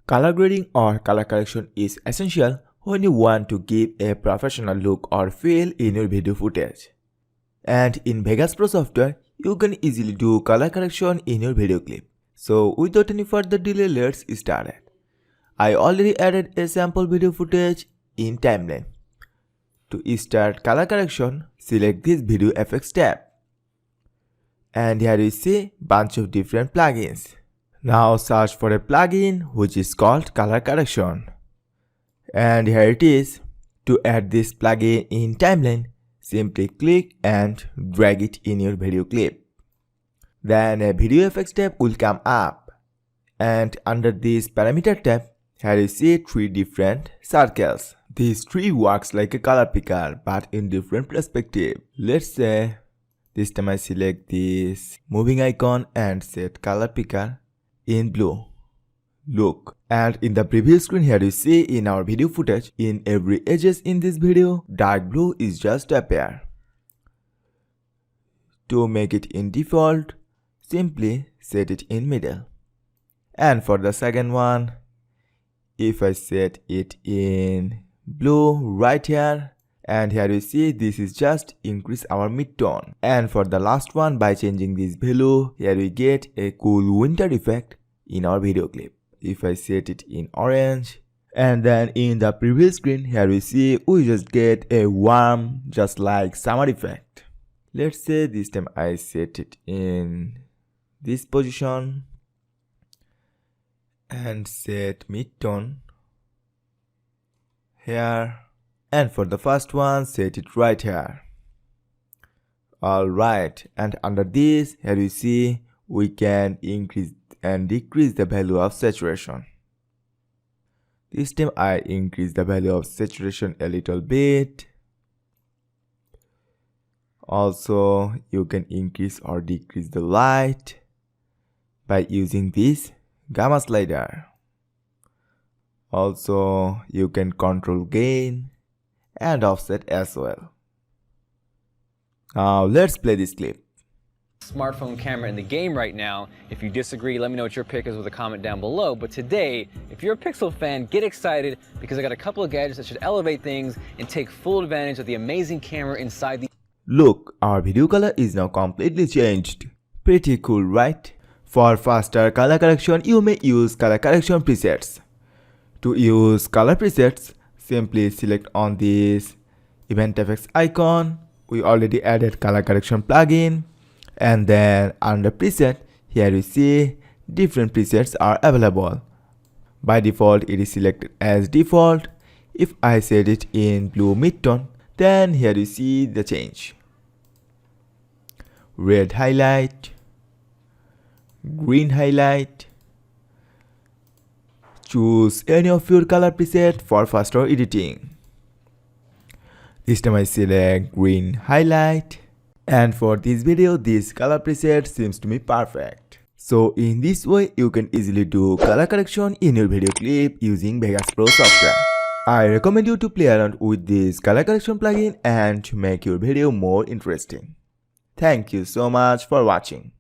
Color grading or color correction is essential when you want to give a professional look or feel in your video footage. And in Vegas Pro software, you can easily do color correction in your video clip. So without any further delay, let's start it. I already added a sample video footage in timeline. To start color correction, select this video effects tab. And here you see bunch of different plugins. Now search for a plugin which is called color correction. And here it is. To add this plugin in timeline, simply click and drag it in your video clip. Then a video effects tab will come up. And under this parameter tab, here you see 3 different circles. These 3 works like a color picker but in different perspective. Let's say this time I select this moving icon and set color picker in blue. Look, and in the previous screen here you see in our video footage, in every edges in this video, dark blue is just appear. To make it in default, simply set it in middle. And for the second one, if I set it in blue right here, and here you see this is just increase our mid-tone. And for the last one, by changing this value, here we get a cool winter effect in our video clip. If I set it in orange, and then in the previous screen here we see we just get a warm just like summer effect. Let's say this time I set it in this position and set mid-tone here, and for the first one set it right here. Alright, and under this here you see we can increase and decrease the value of saturation. This time I increase the value of saturation a little bit. Also you can increase or decrease the light by using this gamma slider. Also you can control gain and offset as well. Now let's play this clip. Smartphone camera in the game right now. If you disagree, let me know what your pick is with a comment down below. But today, if you're a Pixel fan, get excited because I got a couple of gadgets that should elevate things and take full advantage of the amazing camera inside the... Look, our video color is now completely changed. Pretty cool, right? For faster color correction, you may use color correction presets. To use color presets, simply select on this event effects icon. We already added color correction plugin. And then under preset, here you see different presets are available. By default, it is selected as default. If I set it in blue mid-tone, then here you see the change. Red highlight, green highlight. Choose any of your color preset for faster editing. This time I select green highlight. And for this video, this color preset seems to me perfect. So in this way, you can easily do color correction in your video clip using Vegas Pro software. I recommend you to play around with this color correction plugin and make your video more interesting. Thank you so much for watching.